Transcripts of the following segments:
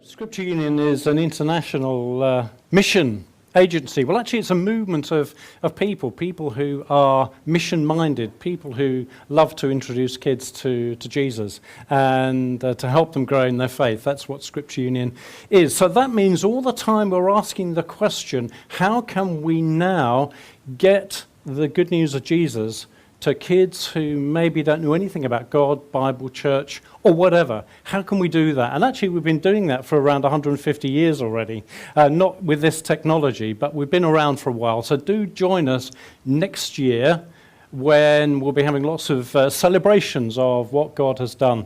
Scripture Union is an international mission agency. Well, actually, it's a movement of people who are mission-minded, people who love to introduce kids to Jesus and to help them grow in their faith. That's what Scripture Union is. So that means all the time we're asking the question, how can we now get the good news of Jesus to kids who maybe don't know anything about God, Bible, church, or whatever? How can we do that? And actually, we've been doing that for around 150 years already. Not with this technology, but we've been around for a while. So do join us next year when we'll be having lots of celebrations of what God has done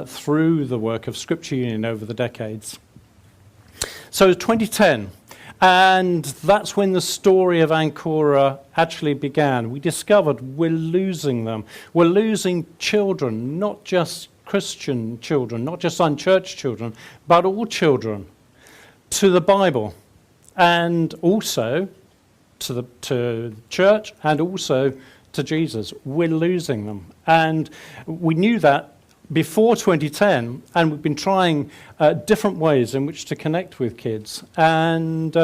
through the work of Scripture Union over the decades. So 2010. And that's when the story of Ancora actually began. We discovered we're losing them. We're losing children, not just Christian children, not just unchurched children, but all children, to the Bible, and also to church, and also to Jesus. We're losing them. And we knew that before 2010, and we've been trying different ways in which to connect with kids. And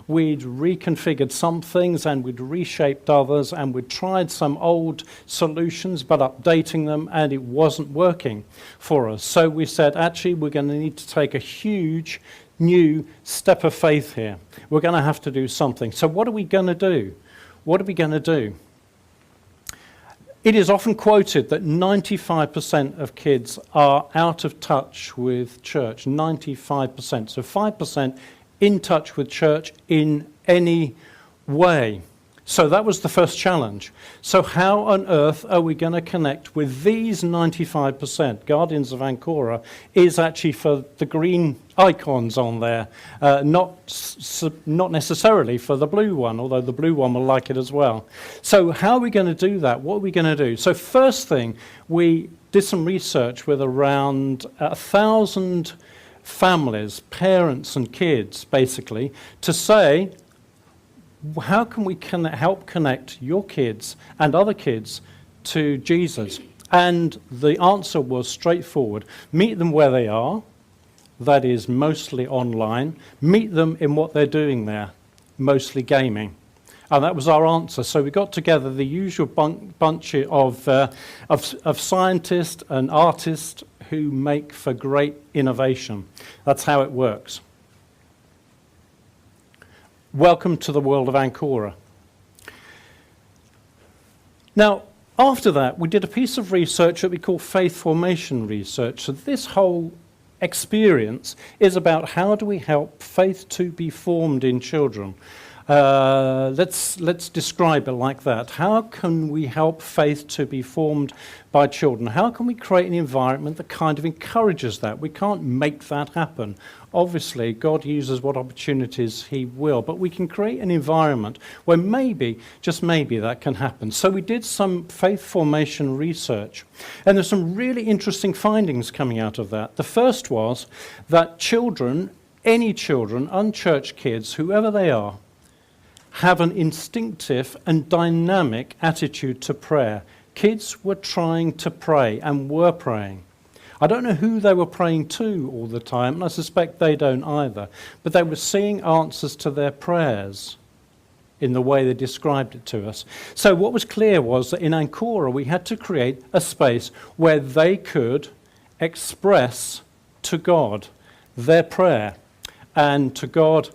we'd reconfigured some things, and we'd reshaped others, and we'd tried some old solutions, but updating them, and it wasn't working for us. So we said, actually, we're going to need to take a huge new step of faith here. We're going to have to do something. So what are we going to do? What are we going to do? It is often quoted that 95% of kids are out of touch with church, 95%. So 5% in touch with church in any way. So that was the first challenge. So how on earth are we going to connect with these 95%? Guardians of Ancora is actually for the green icons on there, not necessarily for the blue one, although the blue one will like it as well. So how are we going to do that? What are we going to do? So first thing, we did some research with around 1,000 families, parents and kids, basically, to say, how can we help connect your kids and other kids to Jesus? And the answer was straightforward. Meet them where they are, that is mostly online. Meet them in what they're doing there, mostly gaming. And that was our answer. So we got together the usual bunch of scientists and artists who make for great innovation. That's how it works. Welcome to the world of Ancora. Now, after that, we did a piece of research that we call faith formation research. So this whole experience is about how do we help faith to be formed in children. Let's describe it like that. How can we help faith to be formed by children? How can we create an environment that kind of encourages that? We can't make that happen. Obviously, God uses what opportunities He will, but we can create an environment where maybe, just maybe, that can happen. So we did some faith formation research, and there's some really interesting findings coming out of that. The first was that children, any children, unchurched kids, whoever they are, have an instinctive and dynamic attitude to prayer. Kids were trying to pray and were praying. I don't know who they were praying to all the time, and I suspect they don't either, but they were seeing answers to their prayers in the way they described it to us. So what was clear was that in Ancora we had to create a space where they could express to God their prayer and to God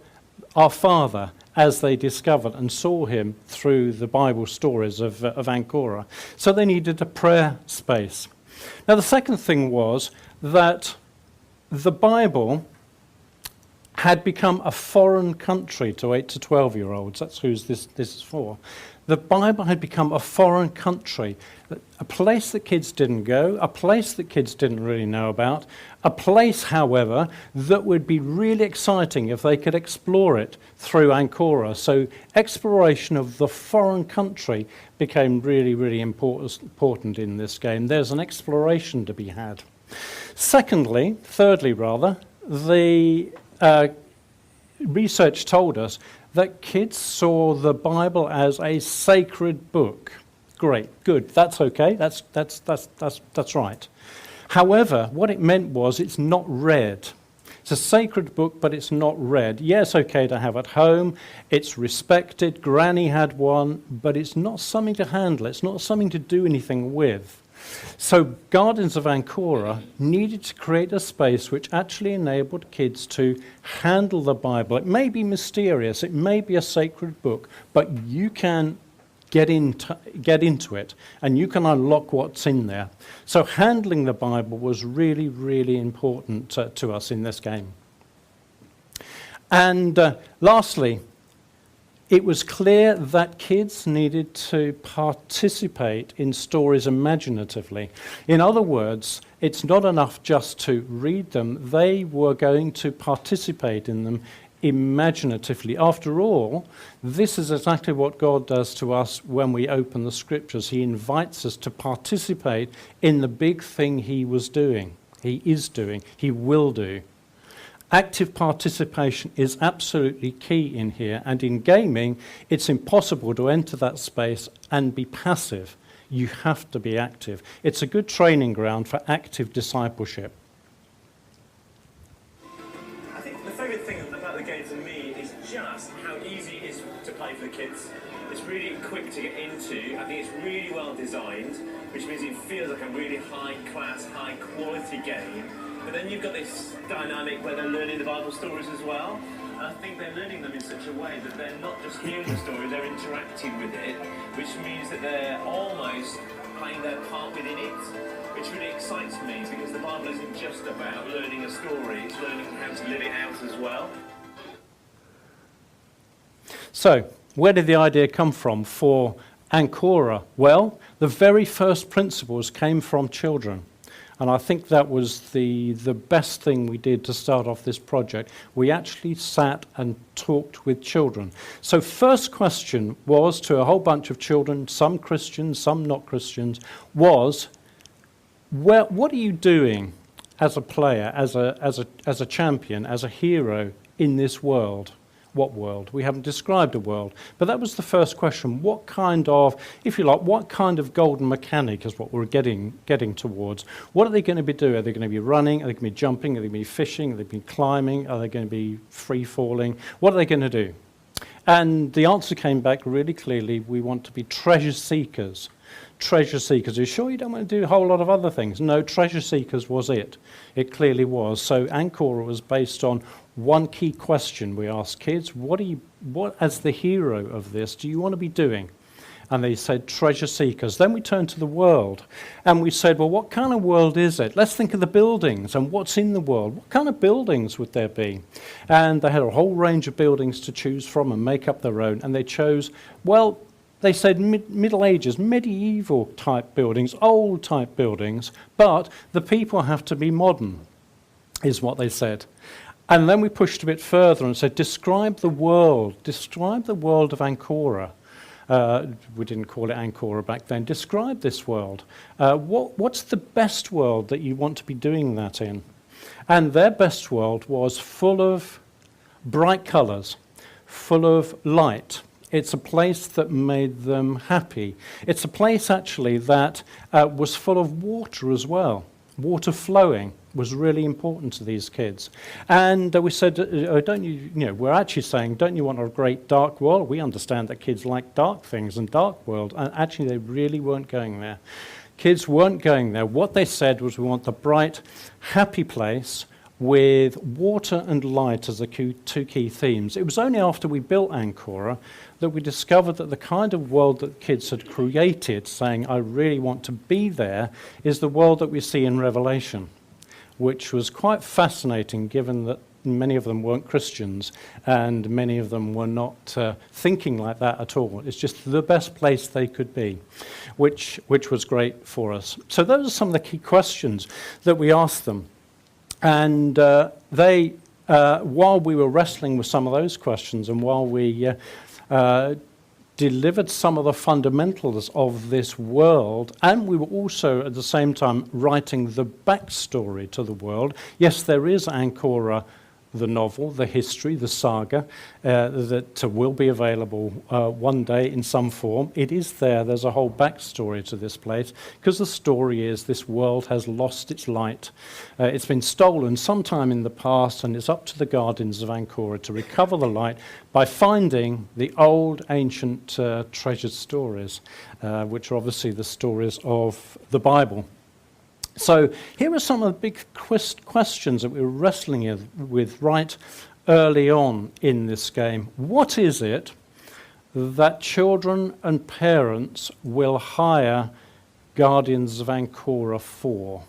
our Father, as they discovered and saw Him through the Bible stories of Ancora. So they needed a prayer space. Now the second thing was that the Bible had become a foreign country to 8 to 12-year-olds. That's who this is for. The Bible had become a foreign country, a place that kids didn't go, a place that kids didn't really know about, a place, however, that would be really exciting if they could explore it through Ancora. So exploration of the foreign country became really, really important in this game. There's an exploration to be had. Thirdly, the research told us that kids saw the Bible as a sacred book. Great, good, that's okay, that's right. However, what it meant was it's not read. It's a sacred book, but it's not read. Yes, okay to have at home. It's respected. Granny had one, but it's not something to handle. It's not something to do anything with. So Guardians of Ancora needed to create a space which actually enabled kids to handle the Bible. It may be mysterious, it may be a sacred book, but you can get into it and you can unlock what's in there. So handling the Bible was really, really important to us in this game. And lastly, it was clear that kids needed to participate in stories imaginatively. In other words, it's not enough just to read them. They were going to participate in them imaginatively. After all, this is exactly what God does to us when we open the Scriptures. He invites us to participate in the big thing He was doing, He is doing, He will do. Active participation is absolutely key in here, and in gaming, it's impossible to enter that space and be passive. You have to be active. It's a good training ground for active discipleship. I think the favourite thing about the game for me is just how easy it is to play for the kids. It's really quick to get into. I think it's really well designed, which means it feels like a really high-class, high-quality game. But then you've got this dynamic where they're learning the Bible stories as well. And I think they're learning them in such a way that they're not just hearing the story, they're interacting with it, which means that they're almost playing their part within it, which really excites me because the Bible isn't just about learning a story, it's learning how to live it out as well. So, where did the idea come from for Ancora? Well, the very first principles came from children. And I think that was the best thing we did to start off this project. We actually sat and talked with children. So first question was to a whole bunch of children, some Christians, some not Christians, was, well, what are you doing as a player, as a champion, as a hero in this world? What world? We haven't described a world. But that was the first question. What kind of, if you like, what kind of golden mechanic is what we're getting towards? What are they going to be doing? Are they going to be running? Are they going to be jumping? Are they going to be fishing? Are they going to be climbing? Are they going to be free-falling? What are they going to do? And the answer came back really clearly. We want to be treasure seekers. Treasure seekers. Are you sure you don't want to do a whole lot of other things? No, treasure seekers was it. It clearly was. So Ancora was based on one key question we asked kids: what as the hero of this do you want to be doing? And they said treasure seekers. Then we turned to the world and we said, well, what kind of world is it? Let's think of the buildings and what's in the world. What kind of buildings would there be? And they had a whole range of buildings to choose from and make up their own. And they chose, well, they said Middle Ages, medieval type buildings, old type buildings, but the people have to be modern, is what they said. And then we pushed a bit further and said, describe the world of Ancora. We didn't call it Ancora back then. Describe this world. What's the best world that you want to be doing that in? And their best world was full of bright colours, full of light. It's a place that made them happy. It's a place actually that was full of water as well. Water flowing was really important to these kids. And we said, we're actually saying, don't you want a great dark world? We understand that kids like dark things and dark world. And actually, they really weren't going there. Kids weren't going there. What they said was, we want the bright, happy place with water and light as the two key themes. It was only after we built Ancora that we discovered that the kind of world that kids had created, saying, I really want to be there, is the world that we see in Revelation, which was quite fascinating given that many of them weren't Christians and many of them were not thinking like that at all. It's just the best place they could be, which was great for us. So those are some of the key questions that we asked them. And while we were wrestling with some of those questions and while we delivered some of the fundamentals of this world, and we were also at the same time writing the backstory to the world. Yes, there is Ancora the novel, the history, the saga, that will be available one day in some form. It is there. There's a whole backstory to this place, because the story is this world has lost its light. It's been stolen sometime in the past, and it's up to the Guardians of Ancora to recover the light by finding the old, ancient, treasured stories, which are obviously the stories of the Bible. So here are some of the big questions that we were wrestling with right early on in this game. What is it that children and parents will hire Guardians of Ancora for?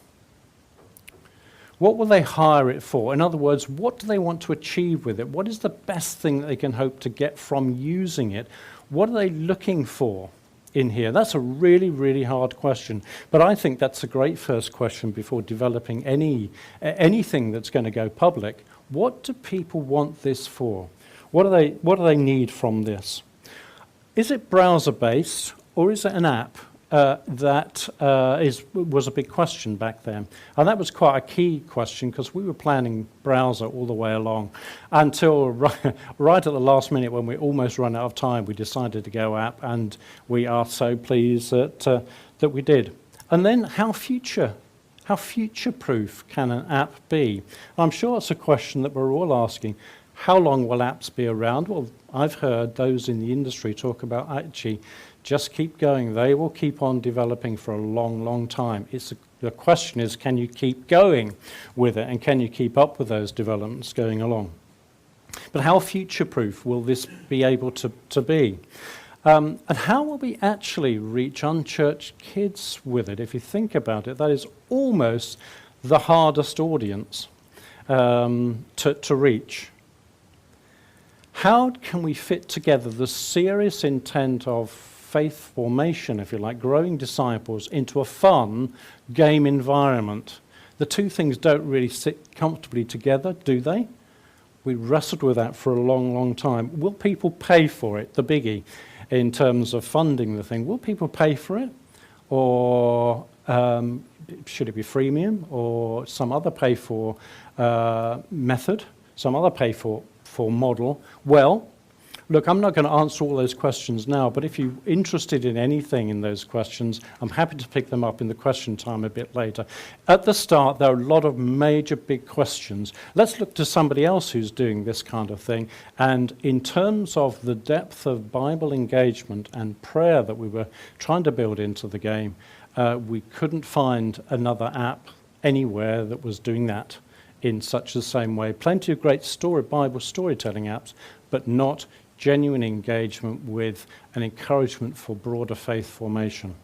What will they hire it for? In other words, what do they want to achieve with it? What is the best thing that they can hope to get from using it? What are they looking for in here? That's a really, really hard question. But I think that's a great first question before developing anything that's going to go public. What do people want this for? What do they need from this? Is it browser-based, or is it an app? That was a big question back then. And that was quite a key question, because we were planning browser all the way along until right at the last minute, when we almost run out of time, we decided to go app, and we are so pleased that we did. And then how future-proof can an app be? I'm sure it's a question that we're all asking. How long will apps be around? Well, I've heard those in the industry talk about actually just keep going. They will keep on developing for a long, long time. The question is, can you keep going with it, and can you keep up with those developments going along? But how future-proof will this be able to be? And how will we actually reach unchurched kids with it? If you think about it, that is almost the hardest audience to reach. How can we fit together the serious intent of faith formation, if you like, growing disciples, into a fun game environment? The two things don't really sit comfortably together, do they? We wrestled with that for a long, long time. Will people pay for it? The biggie in terms of funding the thing. Will people pay for it? Or should it be freemium, or some other pay for method, some other pay for model? Well, look, I'm not going to answer all those questions now, but if you're interested in anything in those questions, I'm happy to pick them up in the question time a bit later. At the start, there are a lot of major big questions. Let's look to somebody else who's doing this kind of thing. And in terms of the depth of Bible engagement and prayer that we were trying to build into the game, we couldn't find another app anywhere that was doing that in such the same way. Plenty of great Bible storytelling apps, but not genuine engagement with an encouragement for broader faith formation.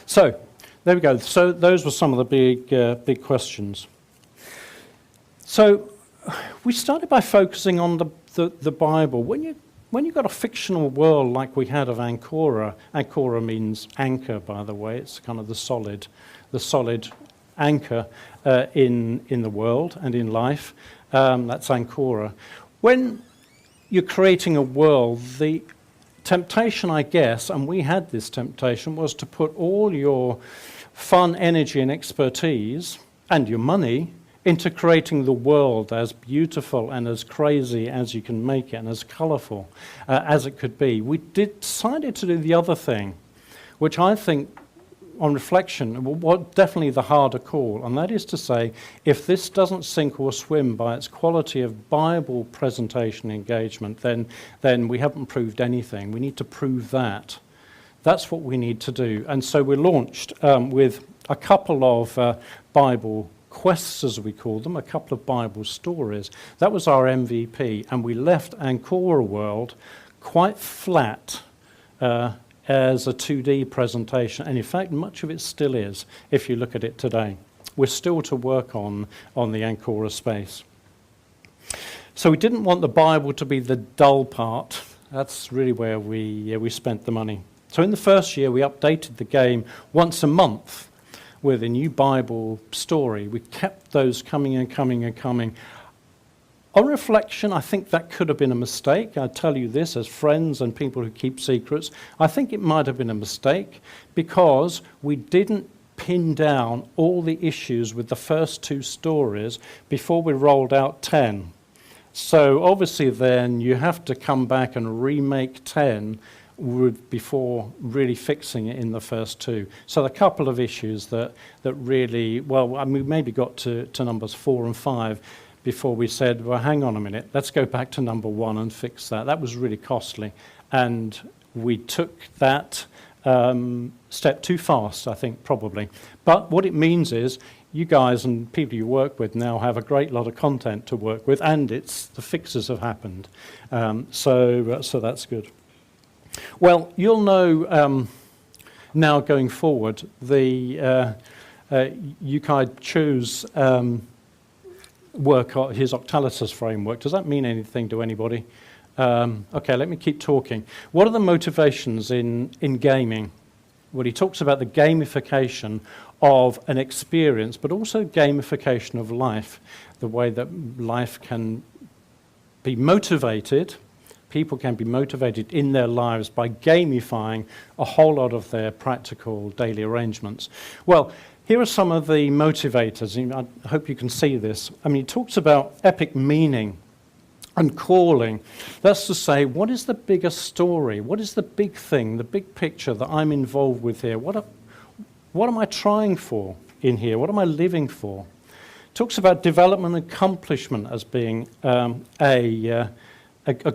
So, there we go. So those were some of the big questions. So, we started by focusing on the Bible. When you've got a fictional world like we had of Ancora, Ancora means anchor, by the way. It's kind of the solid anchor in the world and in life. That's Ancora. When you're creating a world, the temptation, I guess, and we had this temptation, was to put all your fun, energy, and expertise, and your money, into creating the world as beautiful and as crazy as you can make it, and as colourful as it could be. We decided to do the other thing, which I think, on reflection, what definitely the harder call, and that is to say, if this doesn't sink or swim by its quality of Bible presentation engagement, then we haven't proved anything. We need to prove that. That's what we need to do. And so we launched with a couple of Bible quests, as we call them, a couple of Bible stories. That was our MVP, and we left Ancora World quite flat as a 2D presentation, and in fact much of it still is if you look at it today. We're still to work on the Ancora space. So we didn't want the Bible to be the dull part. That's really where we spent the money. So in the first year we updated the game once a month with a new Bible story. We kept those coming and coming and coming. On reflection, I think that could have been a mistake. I tell you this as friends and people who keep secrets. I think it might have been a mistake because we didn't pin down all the issues with the first 2 stories before we rolled out 10. So obviously then you have to come back and remake 10 before really fixing it in the first 2. So a couple of issues that really, well, I mean, we maybe got to numbers 4 and 5 before we said, well, hang on a minute, let's go back to number 1 and fix that. That was really costly. And we took that step too fast, I think, probably. But what it means is you guys and people you work with now have a great lot of content to work with, and the fixes have happened. So that's good. Well, you'll know now going forward, the Yukai Chu's work, his Octalysis framework. Does that mean anything to anybody? Okay, let me keep talking. What are the motivations in gaming? Well, he talks about the gamification of an experience, but also gamification of life, the way that life can be motivated. People can be motivated in their lives by gamifying a whole lot of their practical daily arrangements. Well, here are some of the motivators. I hope you can see this. I mean, he talks about epic meaning and calling. That's to say, what is the bigger story? What is the big thing, the big picture that I'm involved with here? What am I trying for in here? What am I living for? Talks about development and accomplishment as being a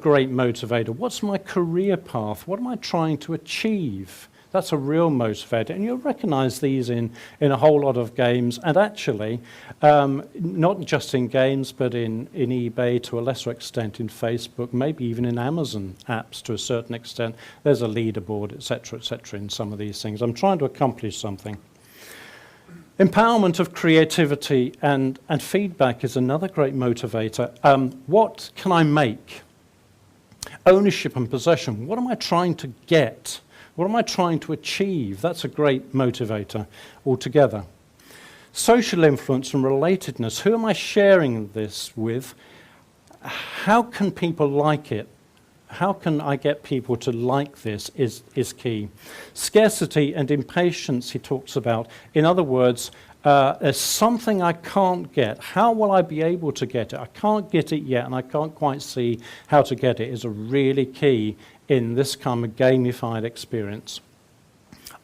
great motivator. What's my career path? What am I trying to achieve? That's a real motivator. And you'll recognize these in a whole lot of games. And actually, not just in games, but in eBay, to a lesser extent in Facebook, maybe even in Amazon apps to a certain extent. There's a leaderboard, etc., in some of these things. I'm trying to accomplish something. Empowerment of creativity and feedback is another great motivator. What can I make? Ownership and possession. What am I trying to get? What am I trying to achieve? That's a great motivator altogether. Social influence and relatedness. Who am I sharing this with? How can people like it? How can I get people to like this is key. Scarcity and impatience he talks about. In other words, there's something I can't get. How will I be able to get it? I can't get it yet, and I can't quite see how to get it is a really key in this kind of gamified experience.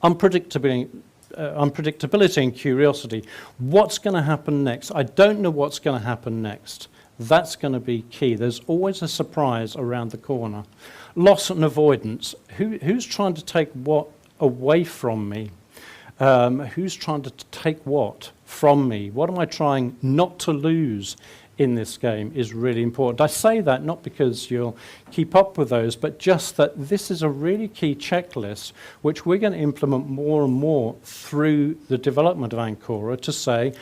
Unpredictability and curiosity. What's going to happen next? I don't know what's going to happen next. That's going to be key. There's always a surprise around the corner. Loss and avoidance. Who's trying to take what away from me? Who's trying to take what from me? What am I trying not to lose in this game is really important. I say that not because you'll keep up with those, but just that this is a really key checklist which we're going to implement more and more through the development of Ancora to say,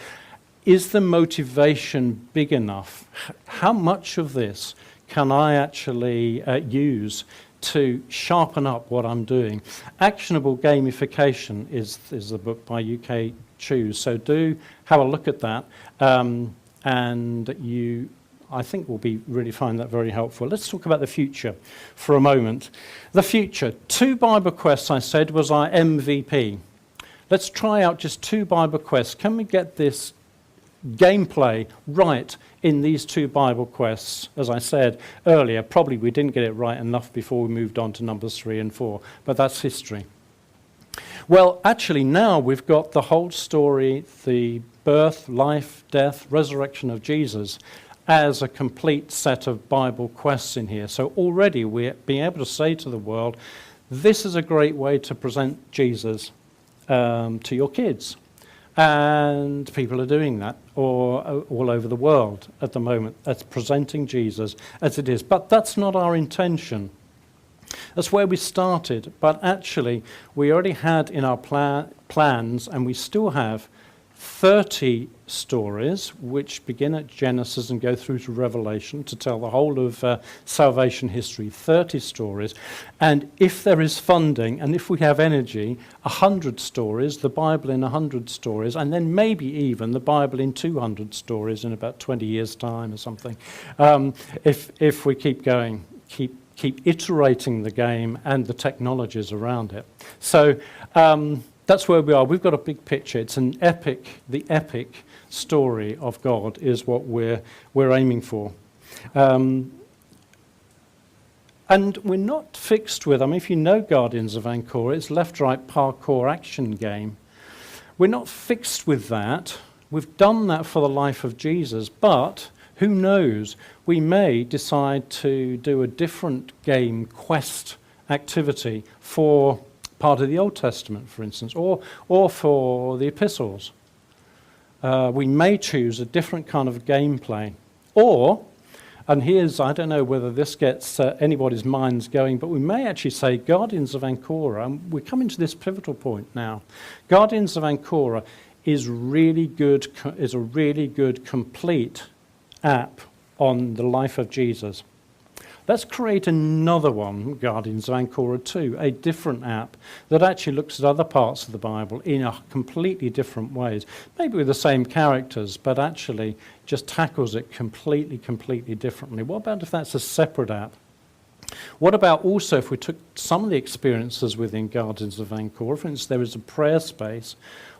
is the motivation big enough? How much of this can I actually use to sharpen up what I'm doing? Actionable gamification is the book by UK Choose, so do have a look at that. And you, I think, will really find that very helpful. Let's talk about the future for a moment. The future. 2 Bible quests, I said, was our MVP. Let's try out just 2 Bible quests. Can we get this gameplay right in these 2 Bible quests? As I said earlier, probably we didn't get it right enough before we moved on to numbers 3 and 4, but that's history. Well, actually now we've got the whole story, the birth, life, death, resurrection of Jesus as a complete set of Bible quests in here. So already we're being able to say to the world, this is a great way to present Jesus to your kids. And people are doing that all over the world at the moment. That's presenting Jesus as it is. But that's not our intention. That's where we started. But actually, we already had in our plans, and we still have, 30 stories which begin at Genesis and go through to Revelation to tell the whole of salvation history, 30 stories. And if there is funding and if we have energy, 100 stories, the Bible in 100 stories, and then maybe even the Bible in 200 stories in about 20 years' time or something. If we keep going, keep iterating the game and the technologies around it. So that's where we are. We've got a big picture. It's an epic, the epic story of God is what we're aiming for. And we're not fixed with, I mean, if you know Guardians of Ancora, it's left-right parkour action game. We're not fixed with that. We've done that for the life of Jesus, but who knows? We may decide to do a different game quest activity for part of the Old Testament, for instance, or for the epistles. We may choose a different kind of gameplay. Or, and here's, I don't know whether this gets anybody's minds going, but we may actually say Guardians of Ancora, and we're coming to this pivotal point now. Guardians of Ancora is a really good complete app on the life of Jesus. Let's create another one, Guardians of Ancora 2, a different app that actually looks at other parts of the Bible in a completely different ways. Maybe with the same characters, but actually just tackles it completely differently. What about if that's a separate app? What about also if we took some of the experiences within Guardians of Ancora, for instance, there is a prayer space.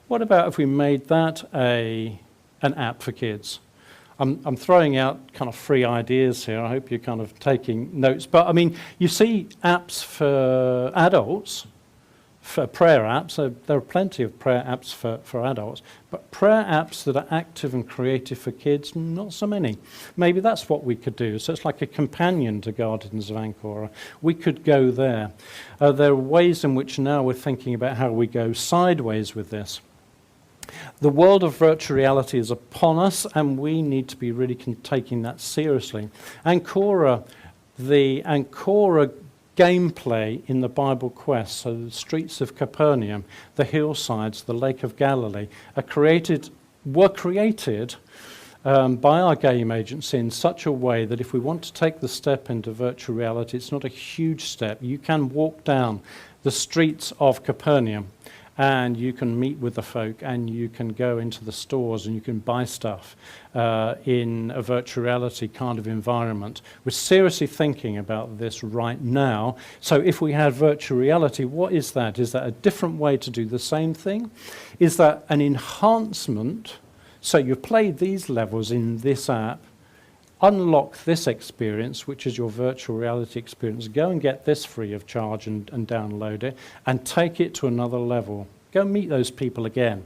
What about if we made that an app for kids? I'm throwing out kind of free ideas here. I hope you're kind of taking notes. But, I mean, you see apps for adults, for prayer apps. There are plenty of prayer apps for adults. But prayer apps that are active and creative for kids, not so many. Maybe that's what we could do. So it's like a companion to Guardians of Ancora. We could go there. There are ways in which now we're thinking about how we go sideways with this. The world of virtual reality is upon us, and we need to be really taking that seriously. Ancora, the Ancora gameplay in the Bible quest, so the streets of Capernaum, the hillsides, the Lake of Galilee, were created by our game agency in such a way that if we want to take the step into virtual reality, it's not a huge step. You can walk down the streets of Capernaum, and you can meet with the folk, and you can go into the stores, and you can buy stuff in a virtual reality kind of environment. We're seriously thinking about this right now. So if we had virtual reality, what is that? Is that a different way to do the same thing? Is that an enhancement? So you've played these levels in this app, unlock this experience, which is your virtual reality experience. Go and get this free of charge and download it, and take it to another level. Go meet those people again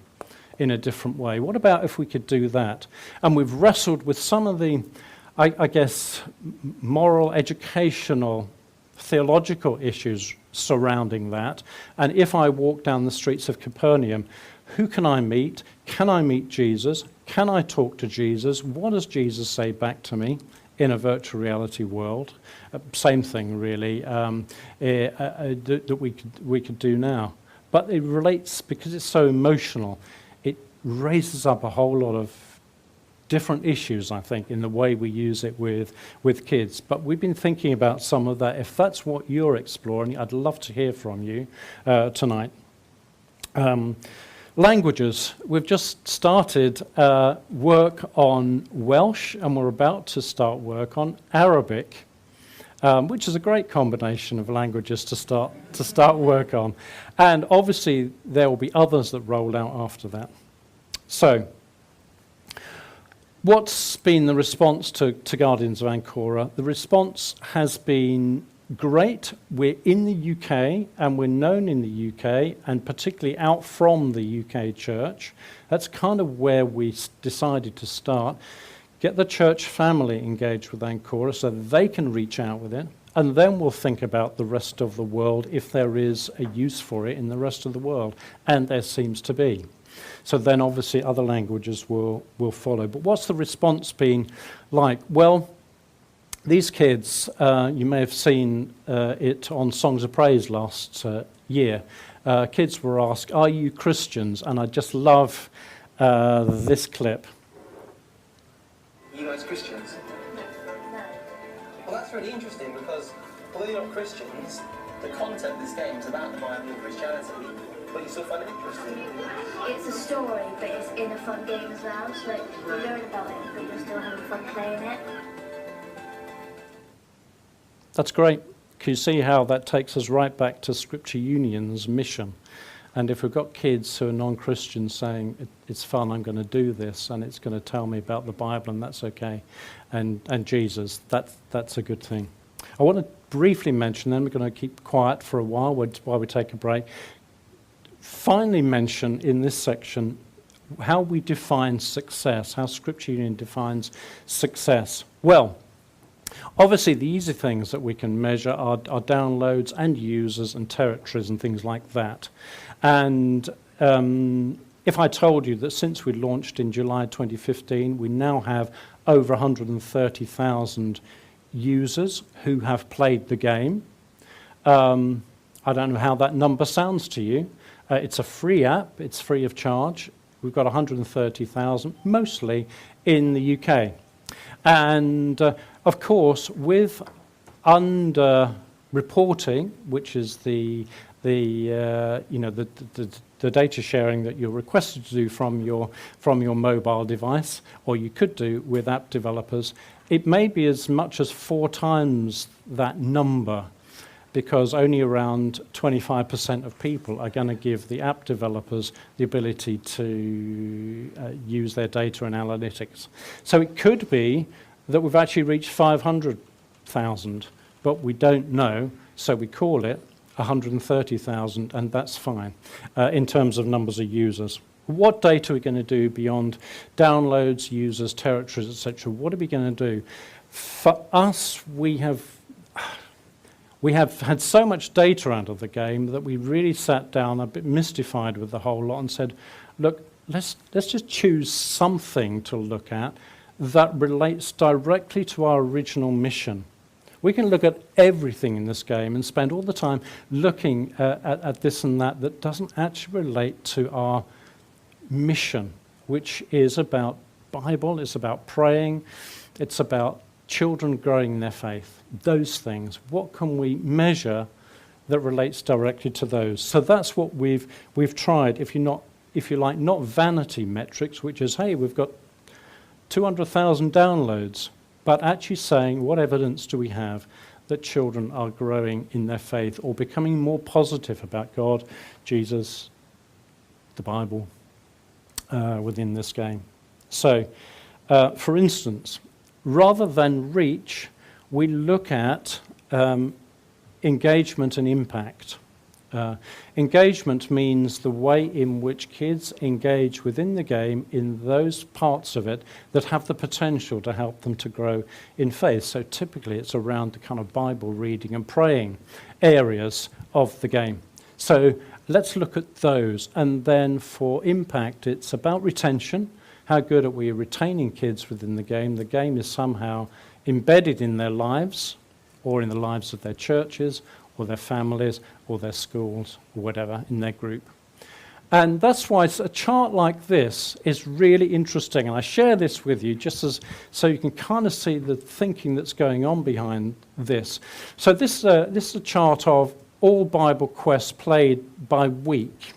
in a different way. What about if we could do that? And we've wrestled with some of the, I guess, moral, educational, theological issues surrounding that. And if I walk down the streets of Capernaum, who can I meet? Can I meet Jesus? Can I talk to Jesus? What does Jesus say back to me in a virtual reality world? Same thing, really, that we could do now. But it relates, because it's so emotional, it raises up a whole lot of different issues, I think, in the way we use it with kids. But we've been thinking about some of that. If that's what you're exploring, I'd love to hear from you tonight. Languages. We've just started work on Welsh, and we're about to start work on Arabic, which is a great combination of languages to start work on. And obviously there will be others that roll out after that. So, what's been the response to Guardians of Ancora? The response has been great. We're in the UK, and we're known in the UK, and particularly out from the UK church. That's kind of where we decided to start. Get the church family engaged with Ancora so they can reach out with it, and then we'll think about the rest of the world if there is a use for it in the rest of the world, and there seems to be. So then obviously other languages will follow. But what's the response been like? Well, these kids, you may have seen it on Songs of Praise last year. Kids were asked, "Are you Christians?" And I just love this clip. Are you guys Christians? No. Well, that's really interesting, because although you're not Christians, the content of this game is about the Bible and Christianity, but you still find it interesting. It's a story, but it's in a fun game as well, so you learn about it, but you're still having fun playing it. That's great. Can you see how that takes us right back to Scripture Union's mission? And if we've got kids who are non-Christian saying, it's fun, I'm going to do this, and it's going to tell me about the Bible, and that's okay, and Jesus, that's a good thing. I want to briefly mention, then we're going to keep quiet for a while we take a break, finally mention in this section how we define success, how Scripture Union defines success. Well, obviously, the easy things that we can measure are downloads and users and territories and things like that. And if I told you that since we launched in July 2015, we now have over 130,000 users who have played the game. I don't know how that number sounds to you. It's a free app. It's free of charge. We've got 130,000, mostly in the UK. And of course, with under-reporting, which is the data sharing that you're requested to do from your mobile device, or you could do with app developers, it may be as much as 4 times that number, because only around 25% of people are going to give the app developers the ability to use their data and analytics. So it could be that we've actually reached 500,000, but we don't know, so we call it 130,000, and that's fine in terms of numbers of users. What data are we going to do beyond downloads, users, territories, etc.? What are we going to do? For us, we have had so much data out of the game that we really sat down a bit mystified with the whole lot and said, look, let's just choose something to look at that relates directly to our original mission. We can look at everything in this game and spend all the time looking at this and that doesn't actually relate to our mission, which is about Bible, it's about praying, it's about children growing in their faith, those things. What can we measure that relates directly to those? So that's what we've tried, if you like, not vanity metrics, which is, hey, we've got 200,000 downloads, but actually saying, what evidence do we have that children are growing in their faith or becoming more positive about God, Jesus, the Bible, within this game? So, for instance, rather than reach, we look at engagement and impact. Engagement means the way in which kids engage within the game in those parts of it that have the potential to help them to grow in faith. So typically it's around the kind of Bible reading and praying areas of the game. So let's look at those. And then for impact, it's about retention. How good are we retaining kids within the game? The game is somehow embedded in their lives or in the lives of their churches or their families or their schools or whatever in their group. And that's why a chart like this is really interesting. And I share this with you just so you can kind of see the thinking that's going on behind this. So this is a chart of all Bible quests played by week.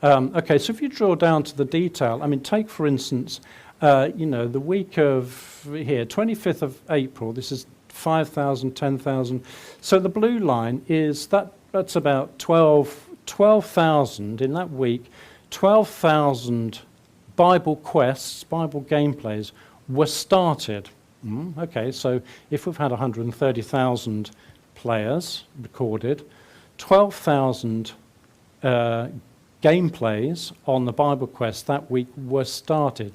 Okay, so if you draw down to the detail, I mean, take for instance, the week of here, 25th of April, this is 5,000, 10,000. So the blue line is that's about 12,000 in that week. 12,000 Bible quests, Bible gameplays were started. Okay, so if we've had 130,000 players recorded, 12,000 gameplays on the Bible quest that week were started.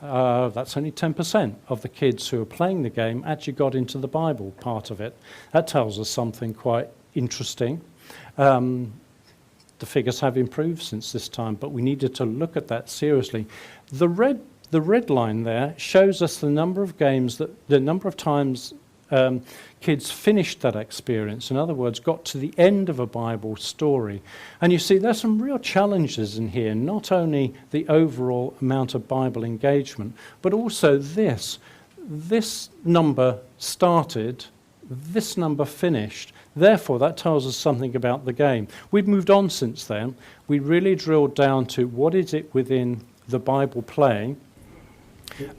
That's only 10% of the kids who are playing the game actually got into the Bible part of it. That tells us something quite interesting. The figures have improved since this time, but we needed to look at that seriously. The red line there shows us the number of times kids finished that experience. In other words, got to the end of a Bible story. And you see, there's some real challenges in here, not only the overall amount of Bible engagement, but also this. This number started, this number finished. Therefore, that tells us something about the game. We've moved on since then. We really drilled down to what is it within the Bible playing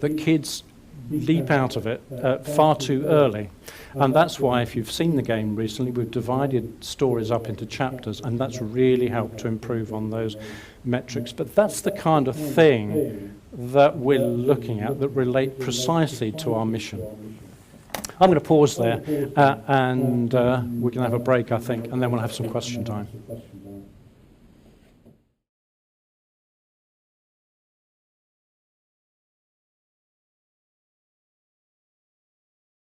that kids leap out of it far too early. And that's why, if you've seen the game recently, we've divided stories up into chapters, and that's really helped to improve on those metrics. But that's the kind of thing that we're looking at that relate precisely to our mission. I'm going to pause there, and we're going to have a break, I think, and then we'll have some question time.